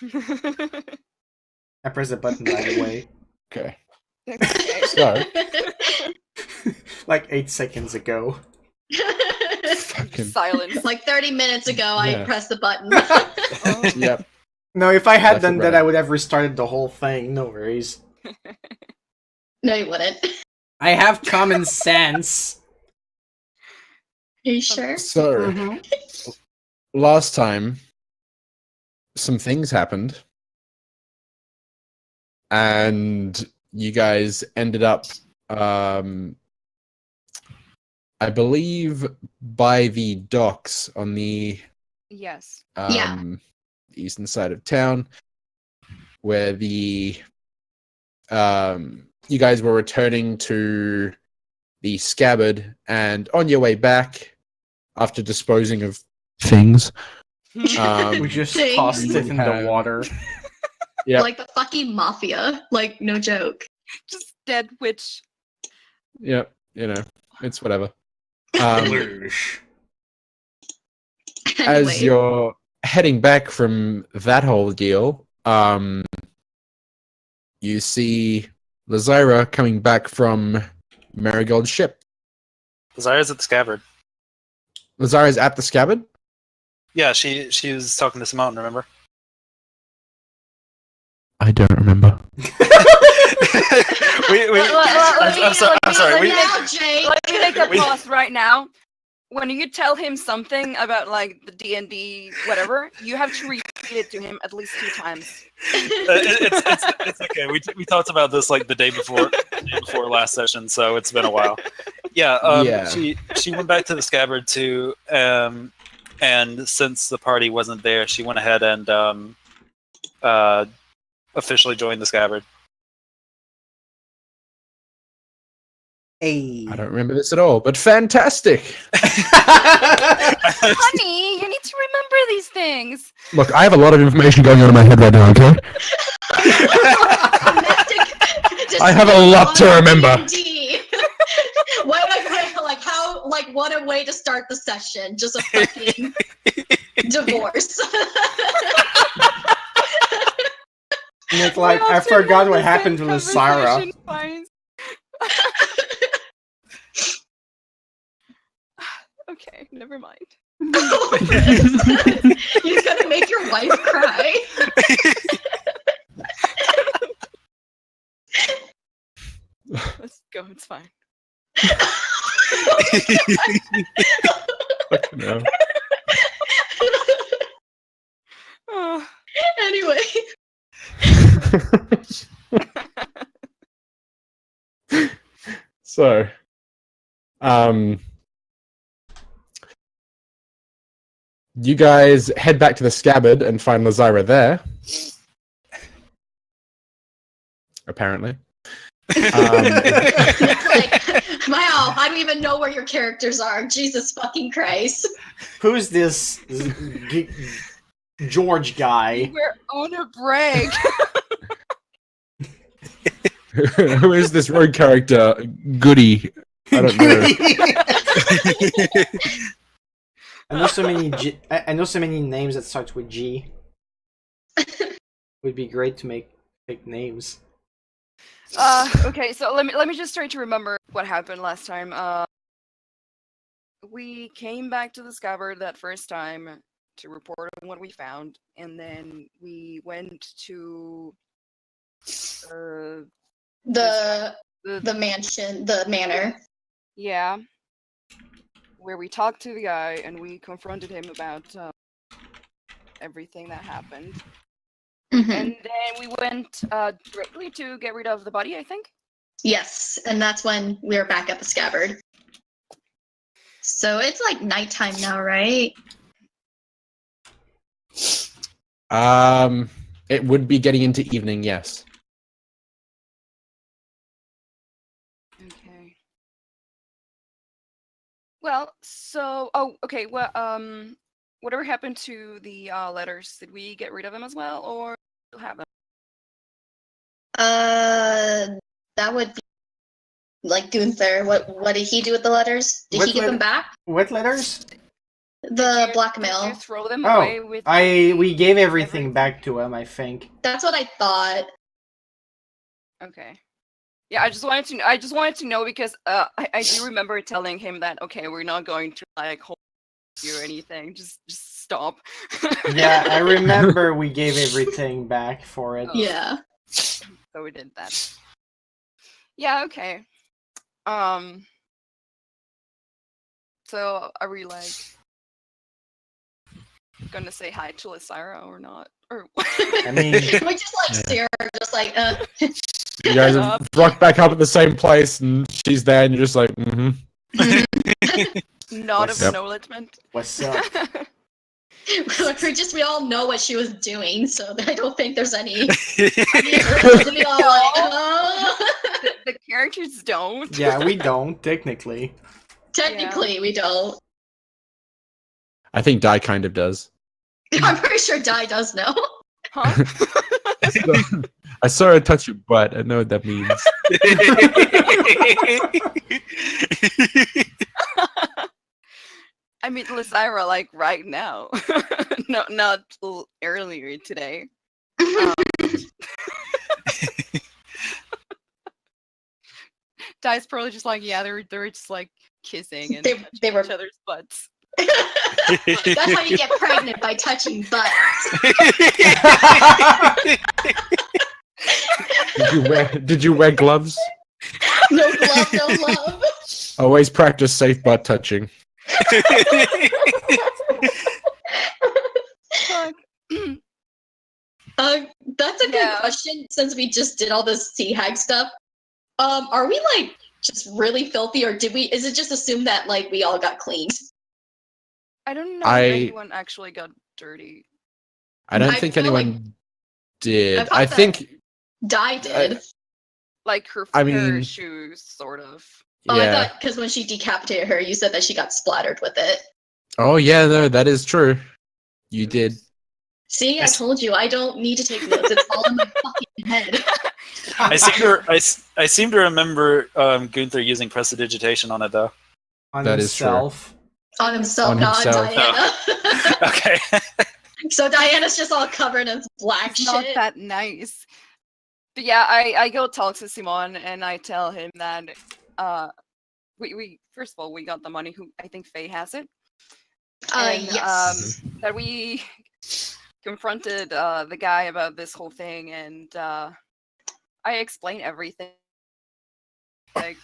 I pressed the button, by the way. Okay. Okay. So, Like 8 seconds ago. fucking... Silence. Like 30 minutes ago, Yeah. I pressed the button. Oh. Yep. No, if I had Left done it that, running. I would have restarted the whole thing. No worries. No, you wouldn't. I have common sense. Are you sure? So, Mhm. last time, some things happened. And you guys ended up, I believe, by the docks on the Yes. Yeah. eastern side of town, where the you guys were returning to the scabbard, and on your way back, after disposing of things, We just Things. tossed it in the have- water. Yep. Like the fucking mafia. Like, no joke. Just dead witch. Yep, it's whatever. Lush. As Anyway, you're heading back from that whole deal, you see Lazira coming back from Marigold's ship. Zaya's at the scabbard. Lazira's at the scabbard? Yeah, she was talking to Simone, remember? I don't remember. I'm sorry. now, Jake. Let me make a We- pause right now. When you tell him something about like the D&D whatever, you have to repeat it to him at least 2 times. It's okay. We talked about this like the day before last session, so it's been a while. Yeah, Yeah. She went back to the scabbard too, and since the party wasn't there, she went ahead and officially joined the scabbard. Hey. I don't remember this at all, but fantastic! Honey, you need to remember these things. Look, I have a lot of information going on in my head right now, okay? I have a lot to remember. D&D. Wait, like how, like what a way to start the session. Just a fucking divorce. Nick, like, I forgot what happened to Lazira. Okay, never mind. You're gonna make your wife cry. Let's go, it's fine. No. Oh, Anyway. So, you guys head back to the scabbard and find Lazira there. Apparently. Like, wow, I don't even know where your characters are. Jesus fucking Christ. Who's this George guy? we're on a break. Who is this rogue character? Goody. I don't know. I know so many. I know so many names that starts with G. Would be great to make fake names. Okay, so let me just try to remember what happened last time. We came back to the scabbard that first time to report on what we found, and then we went to The mansion, the manor. yeah, where we talked to the guy and we confronted him about everything that happened. Mhm. And then we went directly to get rid of the body, I think. Yes, and that's when we were back at the scabbard. So it's like nighttime now, right? It would be getting into evening, yes. Okay. Well, so okay. Well, whatever happened to the letters? Did we get rid of them as well, or still have them? That would be like Gunther. What did he do with the letters? Did What he give them letter- back? What letters? The Did blackmail. you throw them away Oh, with we gave everything everything? back to him, I think. That's what I thought. Okay. Yeah, I just wanted to know because I do remember telling him that okay, we're not going to like hold you or anything. Just stop. Yeah, I remember we gave everything back for it. Oh. Yeah. So we did that. Yeah, okay. So are we like gonna say hi to Lysira or not? Or I mean, We just like stare, just like, You guys have rocked back up at the same place, and she's there, and you're just like, mm-hmm. nod of Yep. acknowledgement. what's up? we all know what she was doing, so I don't think there's any. we all No. like, the characters don't. Yeah, we don't, technically. Technically, we don't. I think Dai kind of does. I'm pretty sure Dai does know. Huh? I saw her touch your butt. I know what that means. I mean, Lysira, like right now, no, not earlier today. Dai's probably just like, yeah, they're just like kissing and They touching were- each other's butts. That's how you get pregnant, by touching butts. Did you wear gloves? No glove, no love. Always practice safe butt touching. Fuck. That's a good Yeah. question. Since we just did all this sea hag stuff, are we like just really filthy, or did we? Is it just assumed that like we all got cleaned? I don't know I- if anyone actually got dirty. I don't I think feel like- anyone did. I thought I that- think, Dai did. Like her, I her mean- shoes, sort of. Oh, I yeah. thought because when she decapitated her, you said that she got splattered with it. Oh, yeah, no, that is true. You did. See, I Yes. told you I don't need to take notes. It's all in my fucking head. I seem to remember Gunther using prestidigitation on it though. On That is true. himself. On himself, On not himself. Diana. Okay. So Diana's just all covered in black It's not shit. that nice. But yeah, I go talk to Simon and I tell him that we first of all we got the money. Who I think Faye has it. And, Yes. that we confronted the guy about this whole thing, and I explained everything. Like,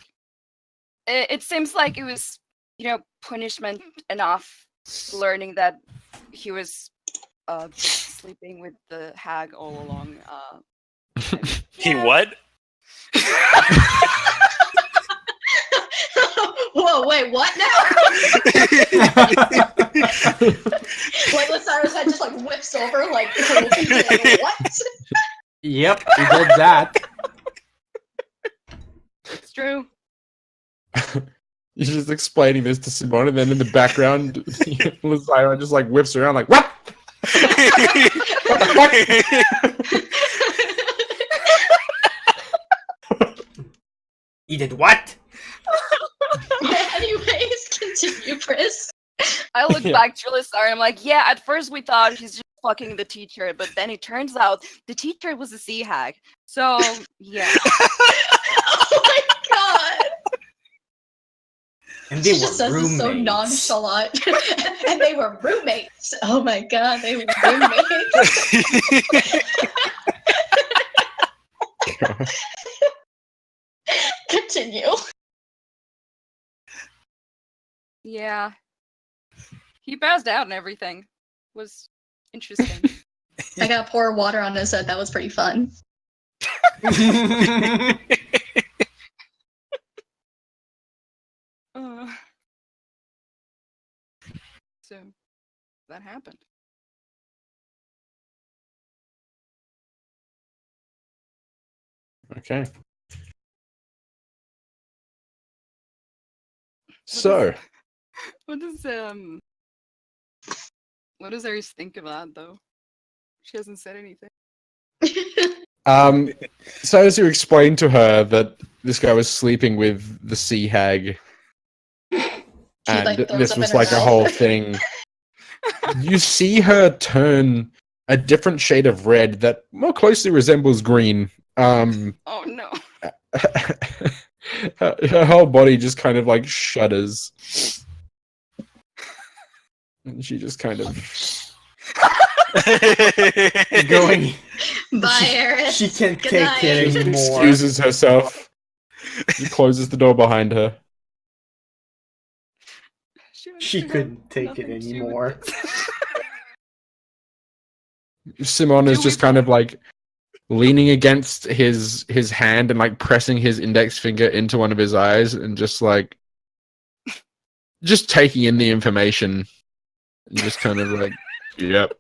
it seems like it was, punishment enough, learning that he was sleeping with the hag all along. He what? Whoa, wait, what now? Like Lysira's head just like whips over, like what? Yep, he did that. It's true. You're just explaining this to Simone, and then in the background, Lysira just like whips around like, what? He did what? Anyways, continue, Chris. I look Yeah. back to Lysira and I'm like, yeah, at first we thought he's just fucking the teacher, but then it turns out the teacher was a sea hag. So, yeah. Oh my god. And they She just were says this so roommates. nonchalant. And they were roommates. Oh my god, they were roommates. Continue. Yeah. He passed out and everything. Was interesting. I gotta pour water on his head. That was pretty fun. So, that happened. Okay. So, What does Aries think of that though? She hasn't said anything. so as you explained to her that this guy was sleeping with the sea hag, and like, throws this up was in her like a mouth. whole thing, You see her turn a different shade of red that more closely resembles green. Oh no. Her whole body just kind of like shudders. And she just kind of Going. Bye, Eris. She can't Good take night. it anymore. excuses herself. She closes the door behind her. She couldn't take it anymore. Simon is just kind of like leaning against his hand and like pressing his index finger into one of his eyes and just like taking in the information and just kind of like, yep.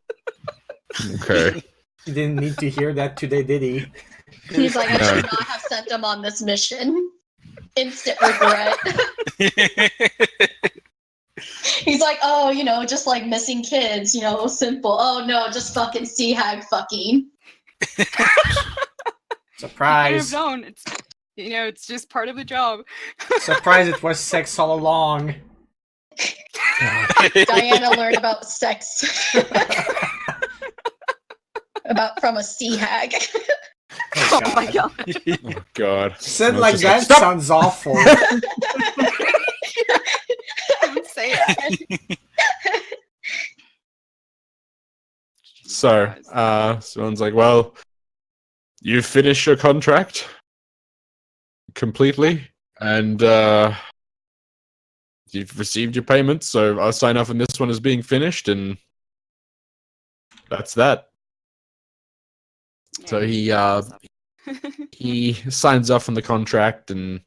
Okay. He didn't need to hear that today, did he? He's like, I No. should not have sent him on this mission. Instant regret. He's like, oh, you know, just like missing kids, you know, simple. Oh no, just fucking sea hag fucking. Surprise. known. It's it's just part of the job. Surprise, it was sex all along. Diana learned about sex. From a sea hag. Oh my god. Oh god. Said I was like just that "Stop!" sounds awful. Don't say that. So, someone's like, well, you finished your contract completely, and you've received your payments, so I'll sign off on this one as being finished, and that's that. So he signs off on the contract and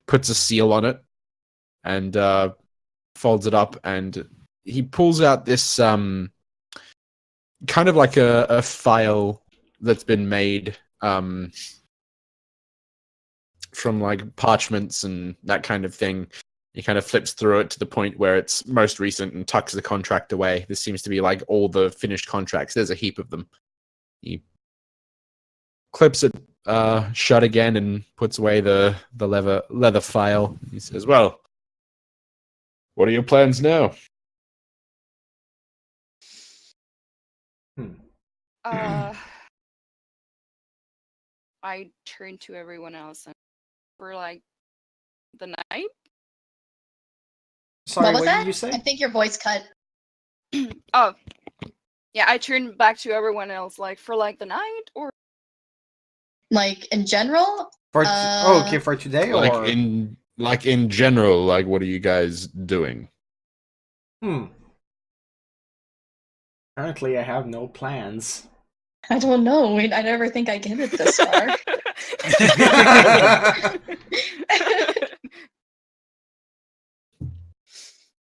puts a seal on it, and folds it up, and he pulls out this kind of like a file that's been made from like parchments and that kind of thing. He kind of flips through it to the point where it's most recent and tucks the contract away. This seems to be like all the finished contracts. There's a heap of them. He clips it shut again and puts away the leather file. He says, well, what are your plans now? I turn to everyone else and for like the night. Sorry, What was what that? did you say? I think your voice cut. Oh, yeah. I turn back to everyone else like for like the night or Like in general? For okay, for today or in general, like what are you guys doing? Apparently, I have no plans. I don't know. I never think I get it this far.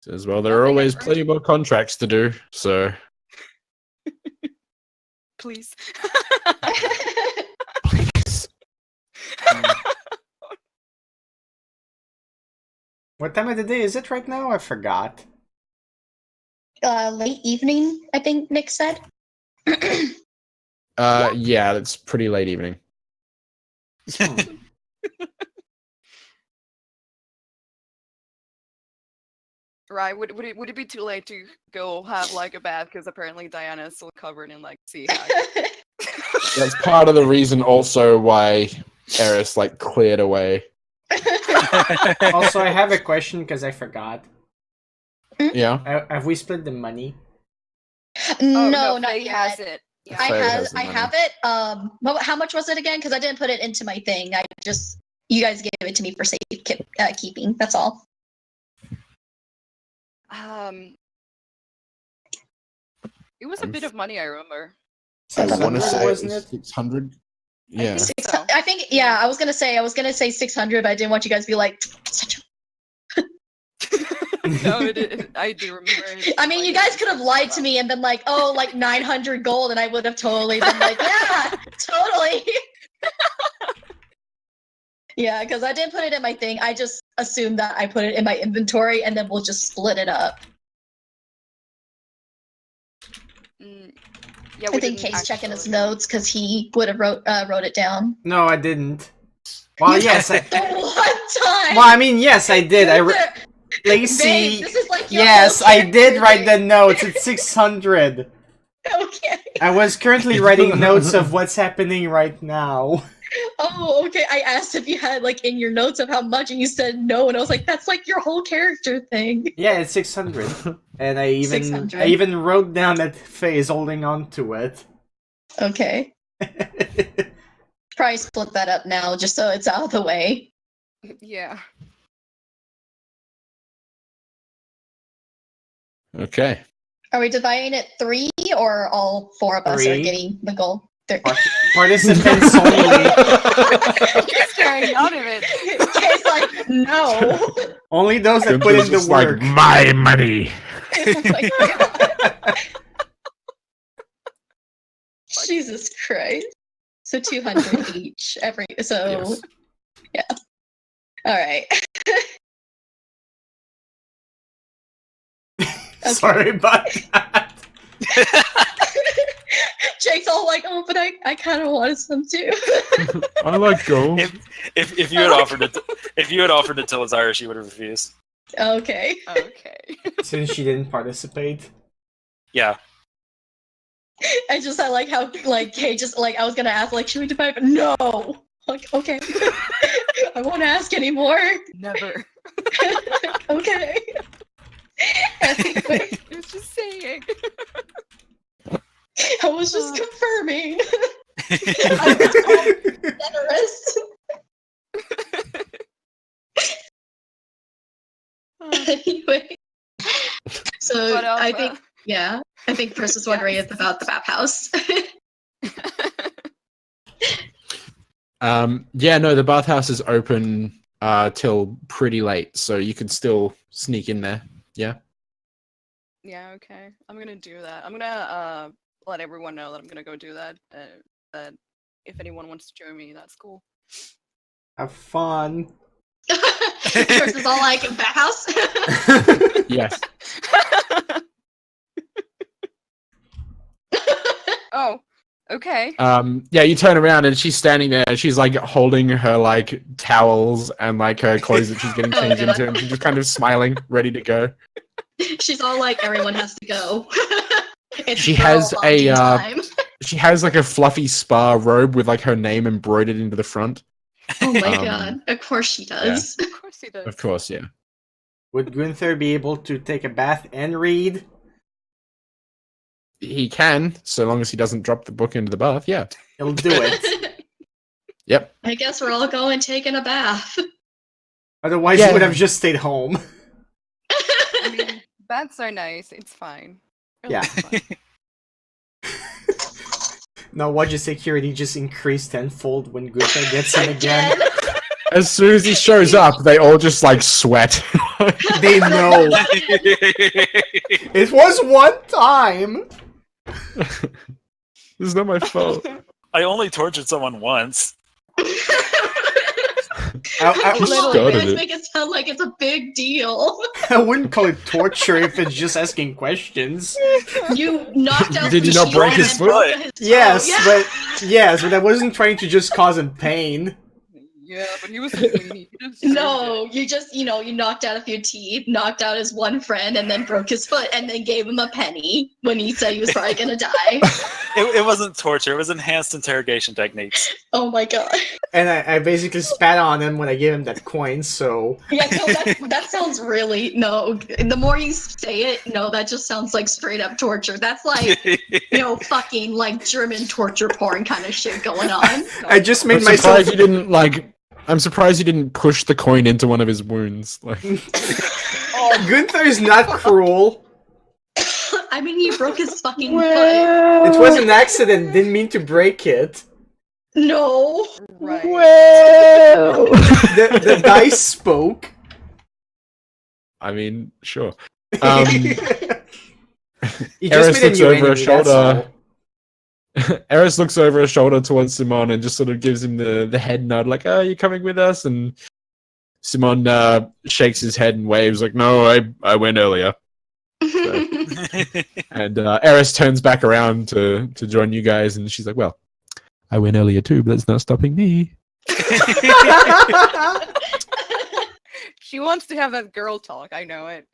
Says, well, there are always plenty more contracts to do, so please. please. What time of the day is it right now? I forgot. Late evening, I think Nick said. Yeah, it's pretty late evening. Right? Would it be too late to go have like a bath because apparently Diana is still covered in like sea hag. That's part of the reason also why Eris like cleared away. Also, I have a question because I forgot. Yeah. Have we split the money? Oh, No, not Faye yet. has it. Yeah. I Faye have has the I money. have it. How much was it again? Because I didn't put it into my thing. You guys gave it to me for safe keeping. That's all. It was a bit of money, I remember. I want to 600, say wasn't it? 600. Yeah. So. I think I was gonna say 600, but I didn't want you guys to be like. No, I do remember. I mean, you guys could have lied to me and been like, "Oh, like 900 gold," and I would have totally been like, "Yeah, totally." Yeah, because I didn't put it in my thing. I just assumed that I put it in my inventory, and then we'll just split it up. Yeah, I think Kate's checking his notes because he would have wrote it down. No, I didn't. Well, yes. The one time. Well, I mean, yes, I did. Lacey. Babe, this is like your Yes, whole I did character write the thing. notes. It's 600. Okay. I was currently writing notes of what's happening right now. Oh, okay. I asked if you had like in your notes of how much, and you said no, and I was like, that's like your whole character thing. Yeah, it's 600. And I 600. even wrote down that Faye is holding on to it. Okay. Probably split that up now, just so it's out of the way. Yeah. Okay. Are we dividing it 3, or all 4 of us are 3. getting the goal? Participants only. You're staring out of it. Kay's like, no. Only those that put in the Just like, work. my money. Oh my God. Jesus Christ. So 200 each. So, Yes. yeah. Alright. Sorry about that. Jake's all like, oh, but I kind of wanted some too. I like gold. If you had offered it, if you had offered it to Lazara, she would have refused. Okay. Okay. Since she didn't participate. Yeah. I like how like Kay just like I was gonna ask like should we divide, but no. Like okay. I won't ask anymore. Never. Okay. Anyway, I was just saying. I was just confirming. I was generous. Anyway. So But, I think I think Chris is wondering about the bathhouse. Yeah, no, the bathhouse is open till pretty late, so you can still sneak in there. Yeah. Yeah, okay. I'm gonna do that. I'm gonna let everyone know that I'm gonna go do that. That if anyone wants to join me, that's cool. Have fun. Chris is all like bathhouse. Yes. Oh, okay. Yeah, you turn around and she's standing there and she's like holding her like towels and like her clothes that she's getting Oh, changed God. into, and she's just kind of smiling, ready to go. She's all like everyone has to go. It's She girl has a, bonding time. She has like a fluffy spa robe with like her name embroidered into the front. Oh my um, god. Of course she does. Of course he does. Of course, yeah. Would Gunther be able to take a bath and read? He can, so long as he doesn't drop the book into the bath, yeah. He'll do it. Yep. I guess we're all going taking a bath. Otherwise, Yeah. he would have just stayed home. I mean, bats are nice. It's fine. Really Yeah. fine. Now, watch your security just increase tenfold when Gunther gets in again. As soon as he shows up, they all just like sweat. They know. It was one time. This is not my fault. I only tortured someone once. I You Literally, started guys it. make it sound like it's a big deal. wouldn't call it torture if it's just asking questions. You knocked out Did the you not shield break his and foot? broke his toe. Yes, Yeah. but I wasn't trying to just cause him pain. Yeah, but he was a weenie. He deserved No, it. you just, you knocked out a few teeth, knocked out his one friend, and then broke his foot, and then gave him a penny when he said he was probably gonna die. It wasn't torture. It was enhanced interrogation techniques. Oh my god. And I basically spat on him when I gave him that coin, so... Yeah, no, that sounds really, no, the more you say it, no, that just sounds like straight up torture. That's like, fucking like German torture porn kind of shit going on. I just made I'm myself... surprised you didn't like. I'm surprised you didn't push the coin into one of his wounds. Like, Gunther is not cruel. I mean, he broke his fucking foot. It was an accident, didn't mean to break it. No. Right. The dice spoke. I mean, sure. He Eris just made a looks new over her enemy, that's shoulder. all. Eris looks over her shoulder towards Simon and just sort of gives him the head nod, like, "Oh, you coming with us?" And Simon shakes his head and waves, like, "No, I went earlier." And Eris turns back around to join you guys, and she's like, "Well, I went earlier too, but that's not stopping me." She wants to have that girl talk. I know it.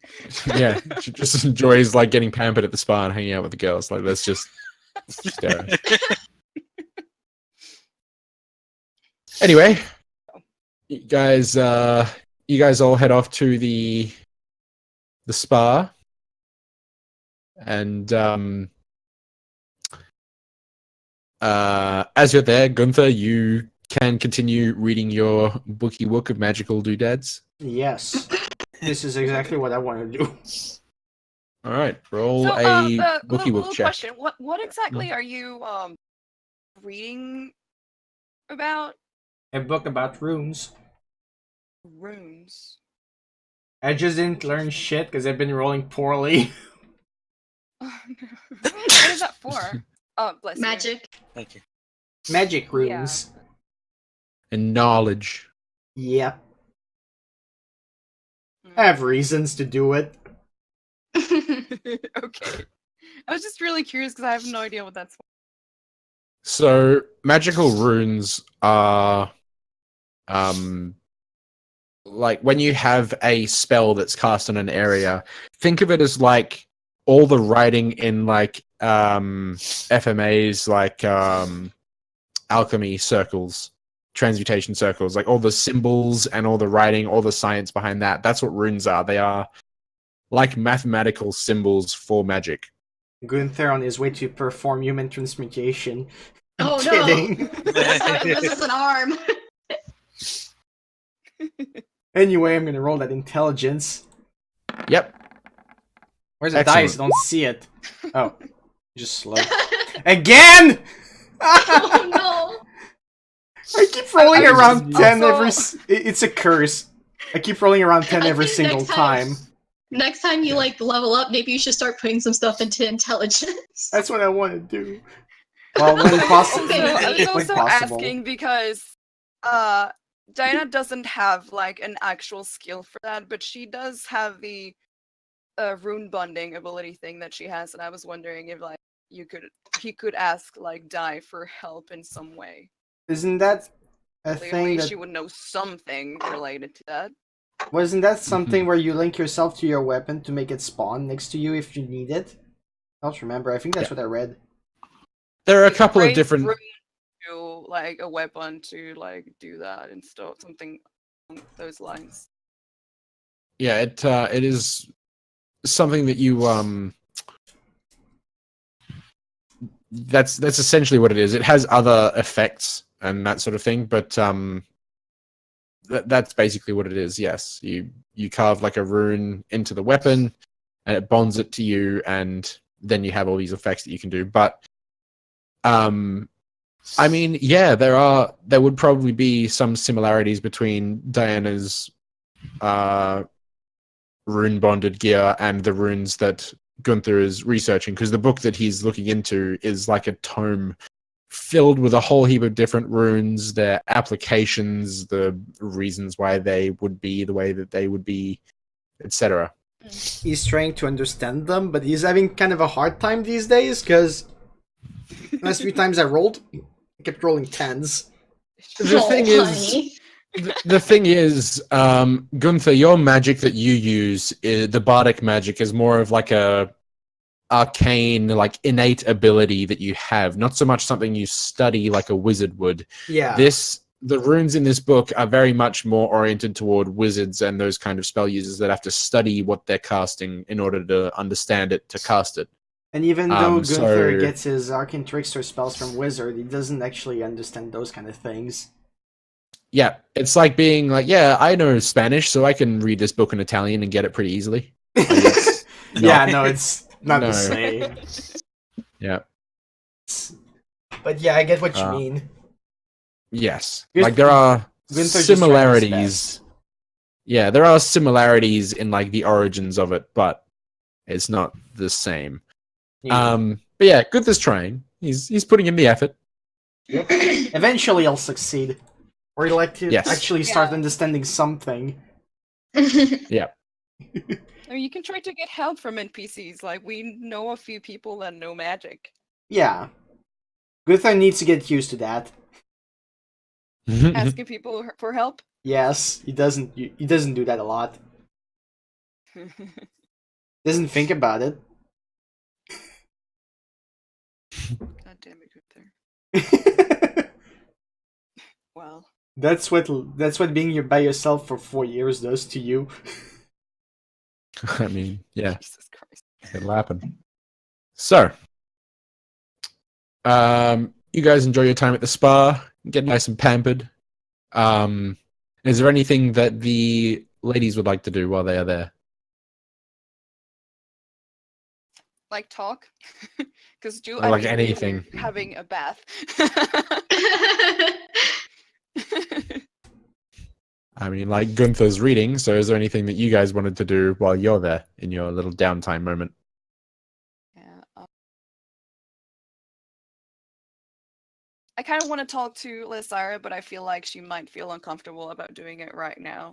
Yeah, she just enjoys like getting pampered at the spa and hanging out with the girls. Like that's just Sarah. Anyway, you guys all head off to the spa, and as you're there, Gunther, you can continue reading your bookie book of magical doodads. Yes. This is exactly what I want to do. All right, roll So, a bookie book little check. question: what exactly are you reading about? A book about runes. Runes. I just didn't learn shit because I've been rolling poorly. What is that for? Oh, bless you. Magic. Thank you. Magic runes. And knowledge. Yep. Mm. I have reasons to do it. Okay. I was just really curious because I have no idea what that's for. So magical runes are like when you have a spell that's cast on an area, think of it as like all the writing in like FMAs, like alchemy circles, transmutation circles, like all the symbols and all the writing, all the science behind that. That's what runes are. They are like mathematical symbols for magic. Gunther on his way to perform human transmutation. Oh Kidding. no! This guy loses an arm. Anyway, I'm gonna roll that intelligence. Yep. Where's the Excellent. dice? I don't see it. Oh, just slow. Again! Oh no! I keep rolling I around just- 10 also- every... It's a curse. I keep rolling around 10 I every think single next time. time- Next time you like level up, maybe you should start putting some stuff into intelligence. That's what I want to do. Well, when possible. Also, I was when also possible. asking because Diana doesn't have like an actual skill for that, but she does have the rune bonding ability thing that she has, and I was wondering if like he could ask like Di for help in some way. Isn't that a Clearly, thing that... she would know something related to that. Wasn't that something where you link yourself to your weapon to make it spawn next to you if you need it? I don't remember. I think that's what I read. There are a Like, couple of raise different. rune to like a weapon to like do that and stuff, something along those lines. Yeah, it is something that you That's essentially what it is. It has other effects and that sort of thing, but that's basically what it is. Yes, you carve like a rune into the weapon, and it bonds it to you, and then you have all these effects that you can do. But I mean, yeah, there would probably be some similarities between Diana's rune bonded gear and the runes that Gunther is researching, because the book that he's looking into is like a tome filled with a whole heap of different runes, their applications, the reasons why they would be the way that they would be, etc. He's trying to understand them, but he's having kind of a hard time these days, because last few times I rolled, I kept rolling 10s. The thing is, honey. the thing is, Gunther, your magic that you use, the bardic magic, is more of like a arcane, like innate ability that you have, not so much something you study like a wizard would. Yeah. The runes in this book are very much more oriented toward wizards and those kind of spell users that have to study what they're casting in order to understand it, to cast it. And even though Gunther so- gets his Arcane Trickster spells from Wizard, he doesn't actually understand those kind of things. Yeah, it's like being like, yeah, I know Spanish, so I can read this book in Italian and get it pretty easily. It's Yeah, not- no, it's not No. the same. Yeah. But yeah, I get what you Uh, mean. Yes. Here's- Like there are Gunther's just trying his similarities. best. Yeah, there are similarities in like the origins of it, but it's not the same. Yeah. But yeah, Gunther's trying. He's putting in the effort. Eventually I'll succeed. Or he'll Yes. actually start Yeah. understanding something. I mean, you can try to get help from NPCs. Like, we know a few people that know magic. Yeah. Gunther needs to get used to that. Asking people for help. Yes, he doesn't. He doesn't do that a lot. Doesn't think about it. God damn it, Gunther. Well, That's what being by yourself for 4 years does to you. I mean, yeah, Jesus Christ. it'll happen. So, you guys enjoy your time at the spa, get nice and pampered. Is there anything that the ladies would like to do while they are there? Like talk? Because Or like anything. having a bath. I mean, like Gunther's reading, so is there anything that you guys wanted to do while you're there in your little downtime moment? Yeah. I kind of want to talk to Lysira, but I feel like she might feel uncomfortable about doing it right now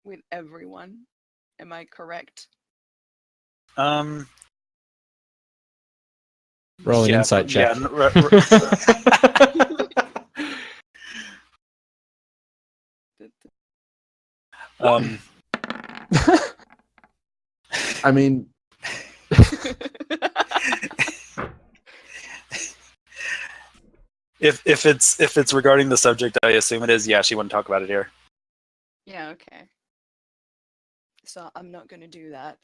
with everyone. Am I correct? Roll an Yeah, insight check. I mean, if it's regarding the subject, I assume it is. Yeah, she wouldn't talk about it here. Yeah, okay. So I'm not gonna do that.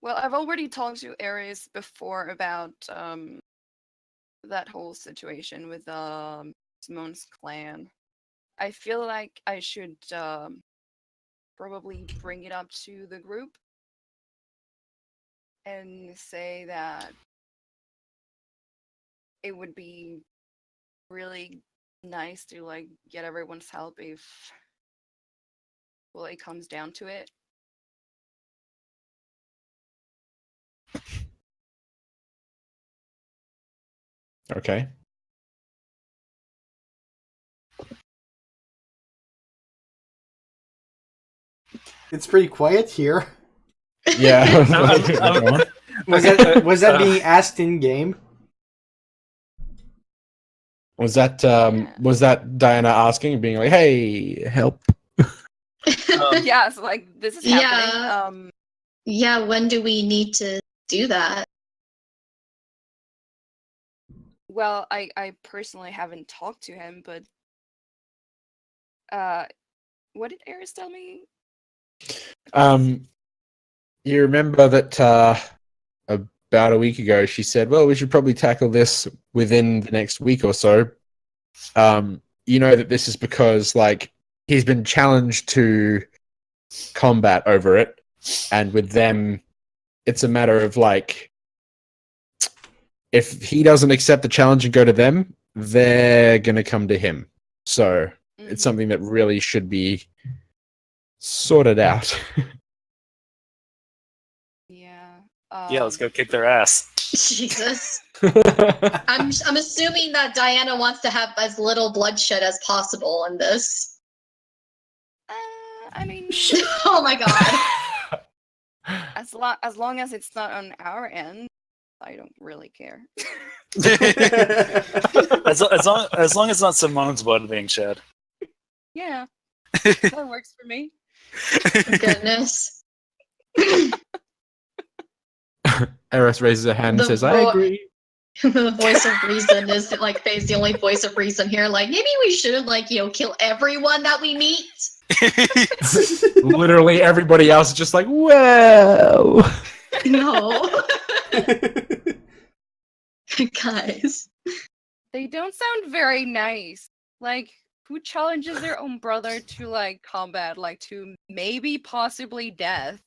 Well, I've already talked to Ares before about that whole situation with Simone's clan. I feel like I should probably bring it up to the group and say that it would be really nice to like get everyone's help if it comes down to it. okay. It's pretty quiet here. Yeah. Was that being asked in game? Was that Diana asking, being like, "Hey, help"? Yeah, so like this is happening. Yeah, when do we need to do that? Well, I personally haven't talked to him, but what did Ares tell me? You remember that about a week ago, she said, "Well, we should probably tackle this within the next week or so." You know that this is because like he's been challenged to combat over it, and with them, it's a matter of like if he doesn't accept the challenge and go to them, they're gonna come to him. So it's something that really should be sorted out. Yeah. Yeah, let's go kick their ass. Jesus. I'm assuming that Diana wants to have as little bloodshed as possible in this. I mean, Oh my god. as long as it's not on our end, I don't really care. as long as it's not Simone's blood being shed. Yeah, that works for me. Goodness. Eris raises her hand and says, "I agree." The voice of reason is like Faye's the only voice of reason here. Like maybe we should like kill everyone that we meet. Literally everybody else is just like, "Well, No. Guys. They don't sound very nice. Like, who challenges their own brother to like combat, like to maybe possibly death?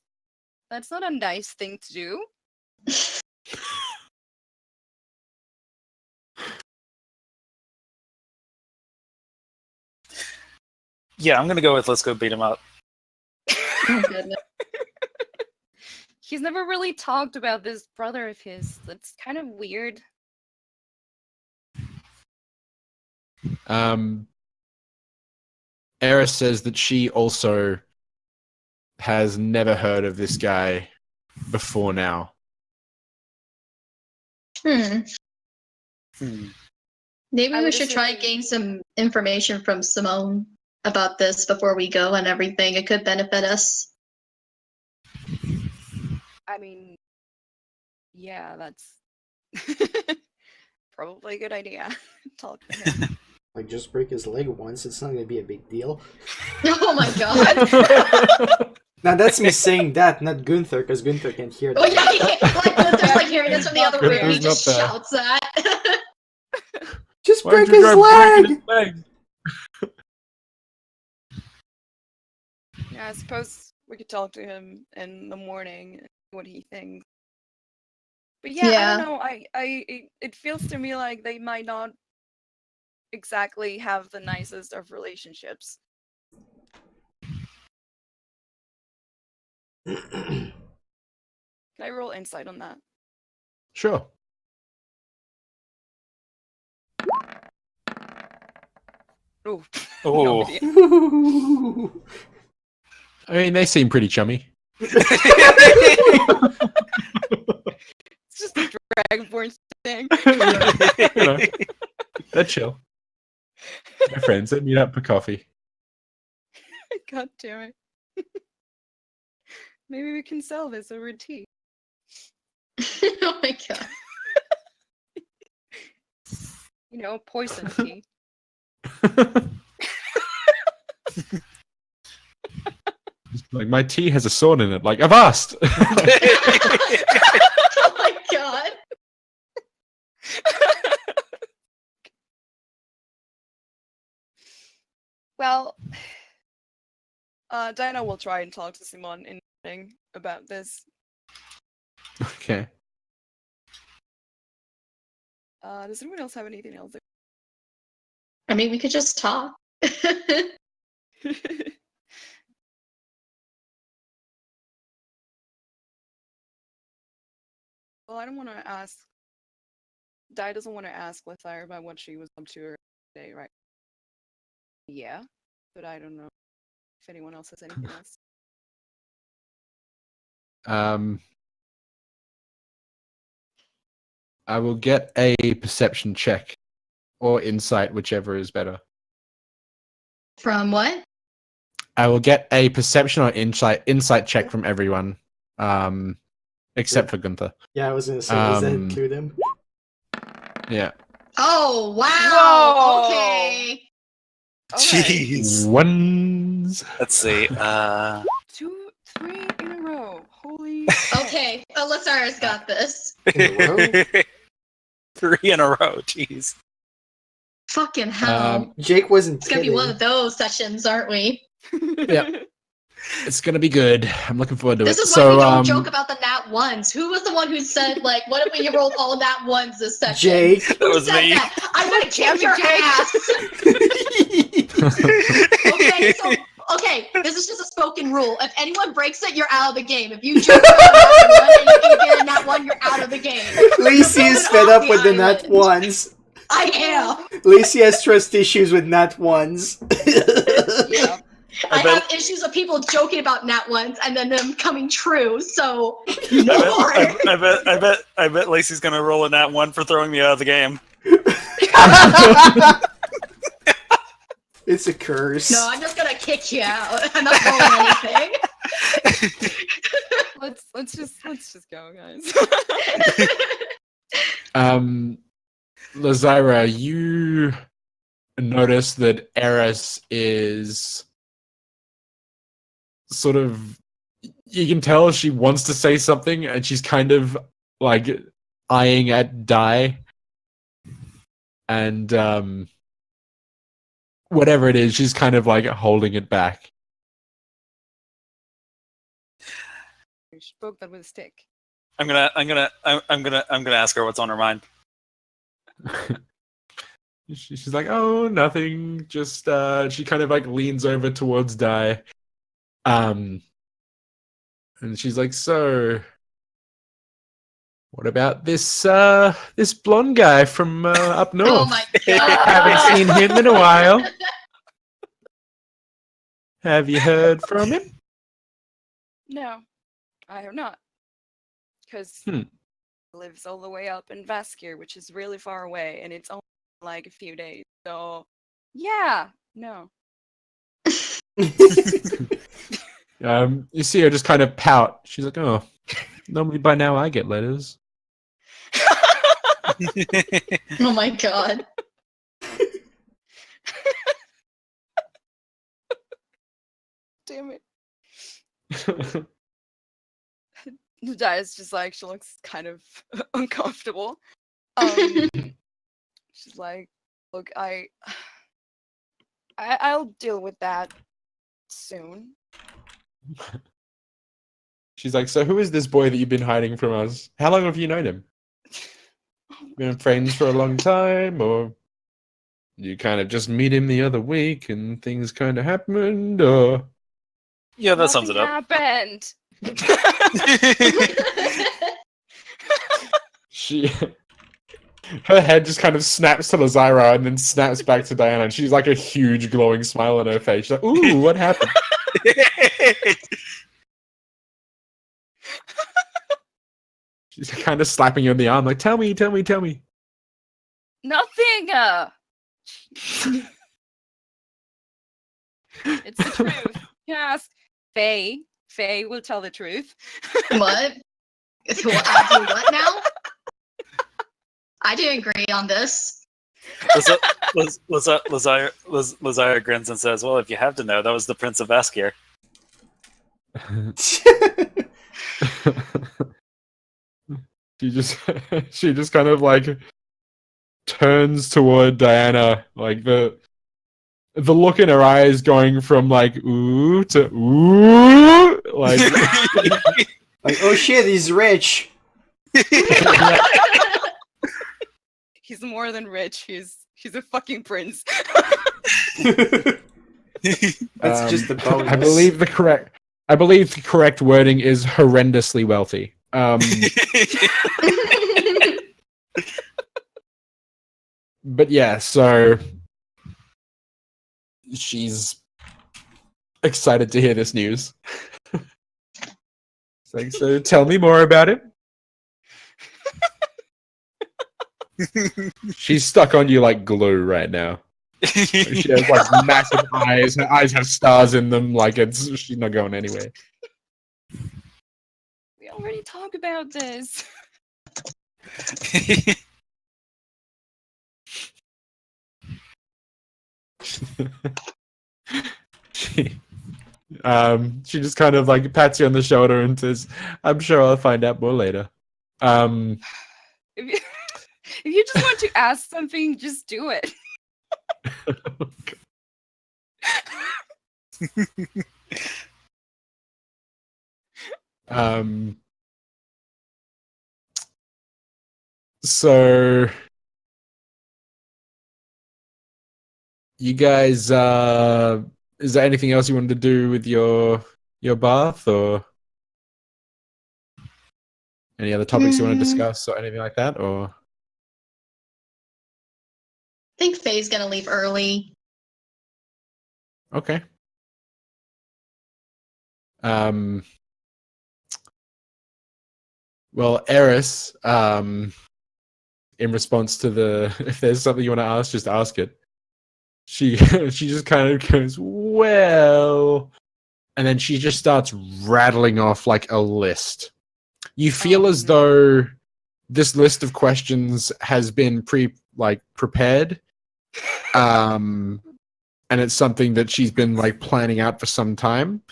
That's not a nice thing to do. Yeah, I'm gonna go with let's go beat him up. Oh goodness. He's never really talked about this brother of his. That's kind of weird. Eris says that she also has never heard of this guy before now. Hmm. Maybe I we would should try and assume- gain some information from Simone about this before we go and everything. It could benefit us. I mean, yeah, that's probably a good idea. Talk to him. Like, just break his leg once, it's not gonna be a big deal. Oh my god. Now that's me saying that, not Gunther, because Gunther can't hear Oh that. yeah, like Gunther's like hearing this from the other room. He Gunther's just not there. shouts that. Just Why'd break you his try leg! breaking his leg? Yeah, I suppose we could talk to him in the morning and see what he thinks. But yeah, I Yeah. don't know. It feels to me like they might not exactly have the nicest of relationships. Can I roll insight on that? Sure. Oh, Oh. nobody. I mean, they seem pretty chummy. It's just a dragonborn thing. You know, they're chill. They're friends. They meet up for coffee. God damn it. Maybe we can sell this over tea. Oh my god. You know, poison tea. Like, my tea has a sword in it. Like, I've asked. Oh my god. Well, Dinah will try and talk to Simon in the morning about this. Okay. Does anyone else have anything else? I mean, we could just talk. Well, I don't want to ask. Di doesn't want to ask Lethire about what she was up to her day, right? Yeah, but I don't know if anyone else has anything else. I will get a perception check or insight, whichever is better. From what? I will get a perception or insight check from everyone, except for Gunther. Yeah, I was gonna say, does that Um, include him? Yeah. Oh wow. Whoa. Okay. Okay, Jeez. Ones. Let's see. 2, 3 in a row. Holy. Okay. Lazarus got this. In a row? 3 in a row. Jeez. Fucking hell. Jake wasn't It's gonna be kidding. one of those sessions, aren't we? Yep. It's gonna be good. I'm looking forward to This it. is why we So, don't joke about the nat ones. Who was the one who said, like, what if we rolled all nat ones this session? Jake. That Who was said me. that? I'm gonna Damn kick you, your Jake. ass. Okay, so this is just a spoken rule. If anyone breaks it, you're out of the game. If you joke about nat one and you get a nat one, you're out of the game. Lacey is Get fed off up the with the nat island. ones. I am. Lacey has trust issues with nat ones. Yeah. I bet- have issues of people joking about nat ones and then them coming true. So ignore it. I bet Lacey's gonna roll a nat 1 for throwing me out of the game. It's a curse. No, I'm just gonna kick you out. I'm not rolling anything. Let's just go, guys. Lazira, you notice that Eris is sort of, you can tell she wants to say something and she's kind of like eyeing at Dai, and whatever it is, she's kind of like holding it back. She broke that with a stick. I'm gonna ask her what's on her mind. She's like, oh, nothing, just she kind of like leans over towards Dai, and she's like, so what about this this blonde guy from up north? Oh my god. Haven't seen him in a while. Have you heard from him? No, I have not. Because Hmm. lives all the way up in Vaskir, which is really far away, and it's only like a few days. So yeah, no. You see her just kind of pout. She's like, "Oh, normally by now I get letters." Oh my god. Damn it. Dia's just like, she looks kind of uncomfortable. She's like, look, I'll deal with that soon. She's like, "So who is this boy that you've been hiding from us? How long have you known him? Been friends for a long time, or you kind of just meet him the other week and things kind of happened, or?" Yeah, that sums it up. Happened. Her head just kind of snaps to Lazira and then snaps back to Diana, and she's like a huge glowing smile on her face. She's like, "Ooh, what happened?" She's kind of slapping you on the arm, like, "Tell me, tell me, tell me." Nothing. It's the truth. Yes, Faye. Faye will tell the truth. What? So I do what now? I didn't agree on this. Lazire grins and says, "Well, if you have to know, that was the Prince of Vaskir." She just kind of like turns toward Diana, like the look in her eyes going from like ooh to ooh, like Like, oh shit, he's rich. He's more than rich. He's a fucking prince. That's just the bonus. I believe the correct wording is horrendously wealthy. But yeah, so she's excited to hear this news. It's like, so tell me more about it. She's stuck on you like glue right now. She has like massive eyes. Her eyes have stars in them. Like she's not going anywhere. We already talked about this. She just kind of like pats you on the shoulder and says, "I'm sure I'll find out more later." If you just want to ask something, just do it. So you guys, is there anything else you wanted to do with your bath, or any other topics you want to discuss, or anything like that, or? I think Faye's gonna leave early. Okay. Well, Eris, in response to if there's something you want to ask, just ask it. She just kind of goes, "Well," and then she just starts rattling off like a list. You feel as though this list of questions has been prepared, and it's something that she's been like planning out for some time.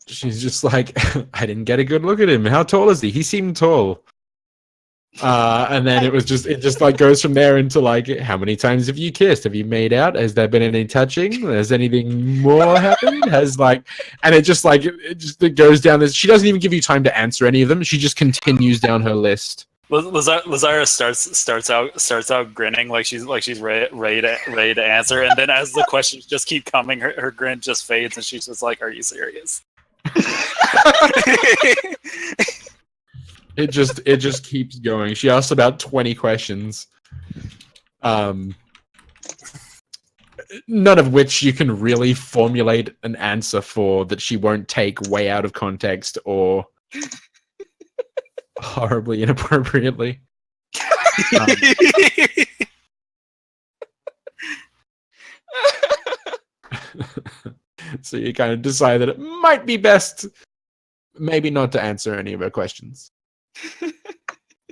She's just like, "I didn't get a good look at him. How tall is he? He seemed tall." And then it just like goes from there into like, "How many times have you kissed? Have you made out? Has there been any touching? Has anything more happened? Has like," and it goes down this. She doesn't even give you time to answer any of them. She just continues down her list. Lazira starts out grinning like she's ready to answer, and then as the questions just keep coming, her grin just fades, and she's just like, "Are you serious?" It just keeps going. She asks about 20 questions, none of which you can really formulate an answer for that she won't take way out of context or horribly inappropriately. So you kind of decide that it might be best maybe not to answer any of her questions.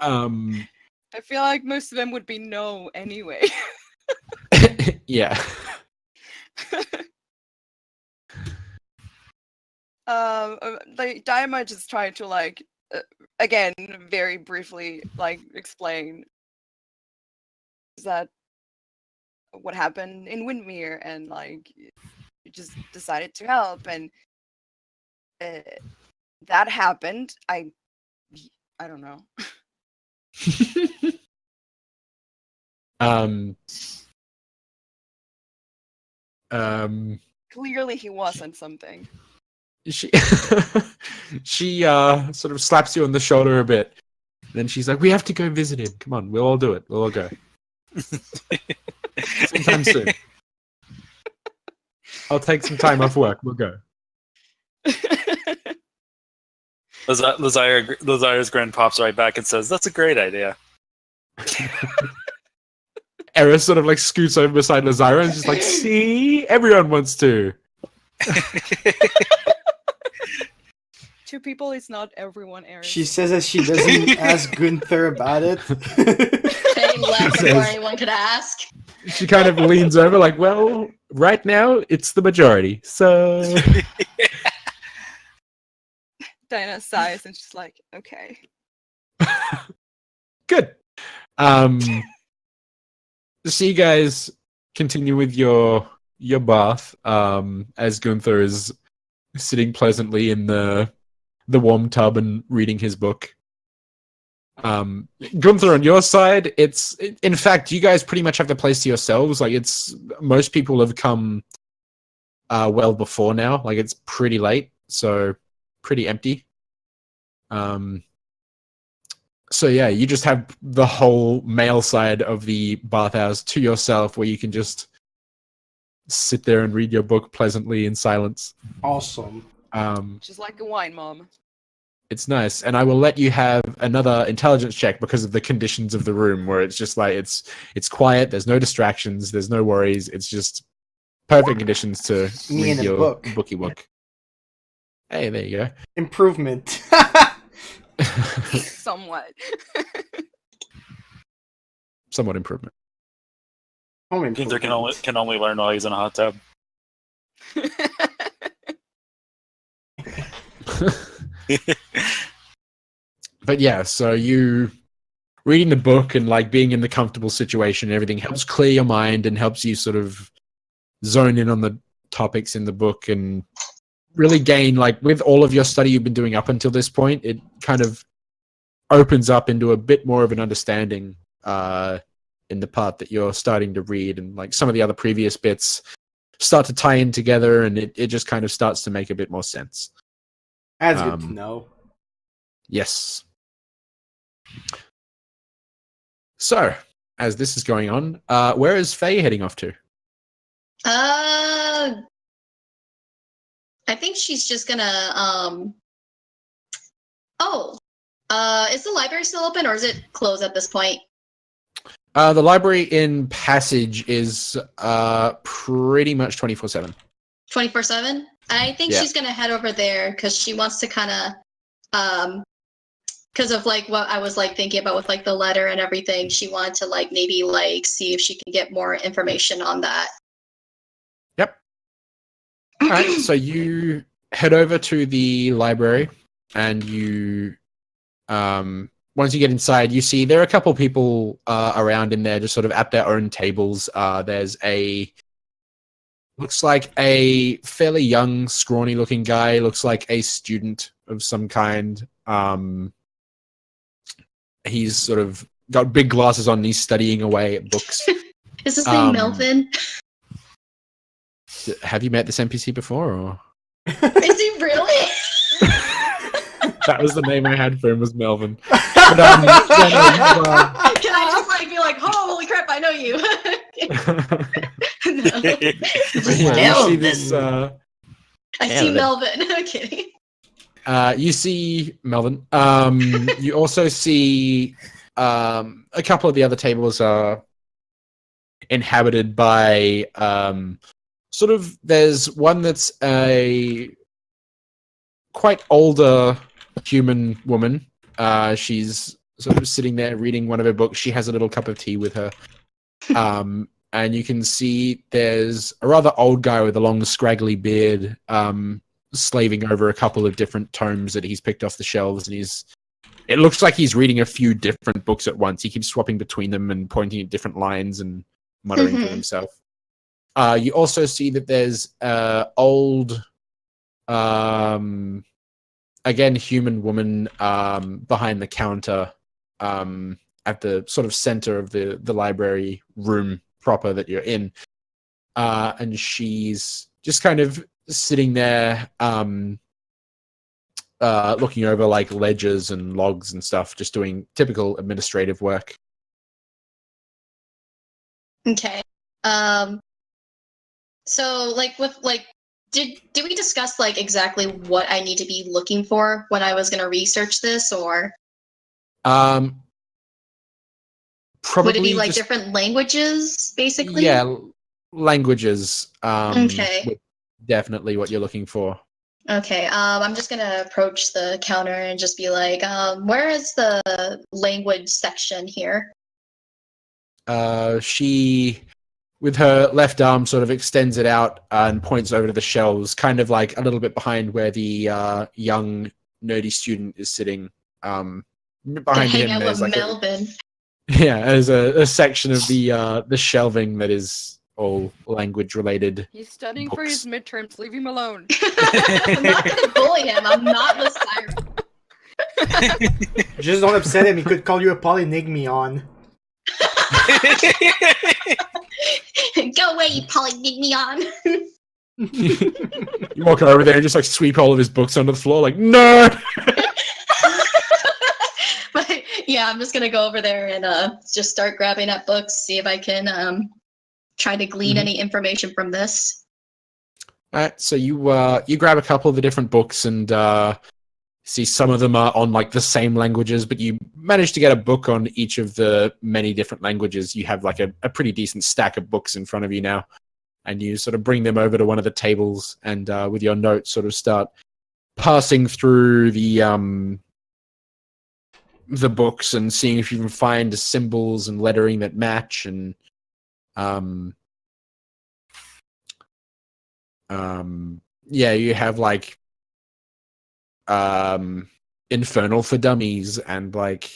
I feel like most of them would be no anyway. Yeah. Like Diamond just tried to like again very briefly like explain that what happened in Windmere and like you just decided to help and that happened. I don't know. Clearly he wasn't something. She she sort of slaps you on the shoulder a bit. Then she's like, "We have to go visit him. Come on, we'll all do it. We'll all go. Sometime soon. I'll take some time off work. We'll go." Lazire's grin pops right back and says, "That's a great idea." Eris sort of like scoots over beside Lazira and just like, "See, everyone wants to." Two people is not everyone, Eris. She says that she doesn't ask Gunther about it. They left before anyone could ask. She kind of leans over like, "Well, right now it's the majority, so." Diana sighs and she's like, "Okay." Good. So you guys continue with your bath, as Gunther is sitting pleasantly in the warm tub and reading his book. Gunther, on your side, in fact, you guys pretty much have the place to yourselves. Like, most people have come well before now. Like, it's pretty late, so pretty empty. So yeah, you just have the whole male side of the bathhouse to yourself, where you can just sit there and read your book pleasantly in silence. Awesome. Just like a wine mom. It's nice, and I will let you have another intelligence check because of the conditions of the room, where it's just like it's quiet. There's no distractions. There's no worries. It's just perfect conditions to Me read and a your book. bookie book. Hey, there you go. Improvement. Somewhat. Somewhat improvement. Home Gunther improvement. can only learn while he's in a hot tub. But yeah, so you reading the book and like being in the comfortable situation and everything helps clear your mind and helps you sort of zone in on the topics in the book and really gain, like, with all of your study you've been doing up until this point, it kind of opens up into a bit more of an understanding in the part that you're starting to read, and like some of the other previous bits start to tie in together, and it just kind of starts to make a bit more sense. That's good to know. Yes. So, as this is going on, where is Faye heading off to? I think she's just gonna is the library still open or is it closed at this point? The library in Passage is pretty much 24/7. 24/7? I think she's gonna head over there because she wants to kind of because of like what I was like thinking about with like the letter and everything. She wanted to like maybe like see if she can get more information on that. Yep. All right, so you head over to the library, and you, once you get inside, you see there are a couple people around in there, just sort of at their own tables. There's looks like a fairly young, scrawny-looking guy. Looks like a student of some kind. He's sort of got big glasses on, and he's studying away at books. Is his name Melvin? Have you met this NPC before, or? Is he really? That was the name I had for him, was Melvin. But, Can I just like be like, oh, holy crap, I know you? No. you see this, I see Melvin. I'm kidding. You see Melvin. You also see a couple of the other tables are inhabited by sort of. There's one that's a quite older human woman. She's sort of sitting there reading one of her books. She has a little cup of tea with her. And you can see there's a rather old guy with a long, scraggly beard, slaving over a couple of different tomes that he's picked off the shelves, and it looks like he's reading a few different books at once. He keeps swapping between them and pointing at different lines and muttering to himself. You also see that there's old, again, human woman behind the counter at the sort of center of the library room proper that you're in. And she's just kind of sitting there looking over like ledgers and logs and stuff, just doing typical administrative work. Okay. So like with like did we discuss like exactly what I need to be looking for when I was going to research this, or Probably would it be like just, different languages basically? yeah, languages. Okay. Definitely what you're looking for. Okay, I'm just gonna approach the counter and just be like, where is the language section here? She, with her left arm, sort of extends it out and points over to the shelves, kind of like a little bit behind where the young nerdy student is sitting. To Behind hang him, out there's with like Melvin. there's a section of the shelving that is all language related. He's studying for his Books. midterms. Leave him alone. I'm not gonna bully him. I'm not the siren. Just don't upset him. He could call you a polynigmion. Go away, you polynigmion. You walk over there and just like sweep all of his books onto the floor, like nerd. But yeah, I'm just gonna go over there and just start grabbing at books, see if I can try to glean any information from this. All right, so you grab a couple of the different books and see some of them are on like the same languages, but you manage to get a book on each of the many different languages. You have like a pretty decent stack of books in front of you now, and you sort of bring them over to one of the tables and with your notes sort of start passing through the books and seeing if you can find symbols and lettering that match, and yeah, you have like Infernal for Dummies and like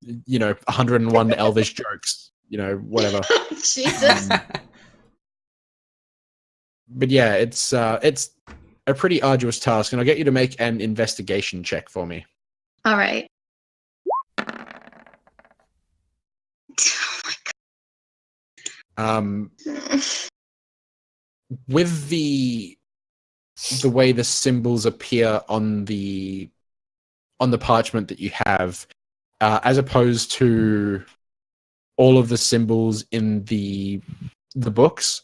101 Elvish jokes, whatever. Jesus. But yeah, it's a pretty arduous task, and I'll get you to make an investigation check for me. All right. With the way the symbols appear on the parchment that you have, as opposed to all of the symbols in the books,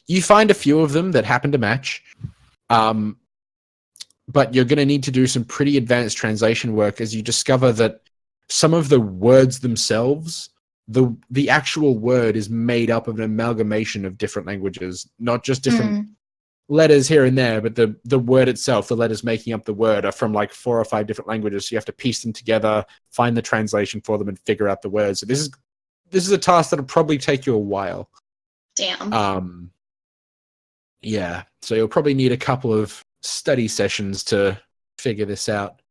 you find a few of them that happen to match, but you're going to need to do some pretty advanced translation work as you discover that some of the words themselves, the actual word is made up of an amalgamation of different languages, not just different letters here and there, but the word itself, the letters making up the word, are from like 4 or 5 different languages. So you have to piece them together, find the translation for them, and figure out the words. So this is a task that'll probably take you a while. Damn. Yeah. So you'll probably need a couple of study sessions to figure this out.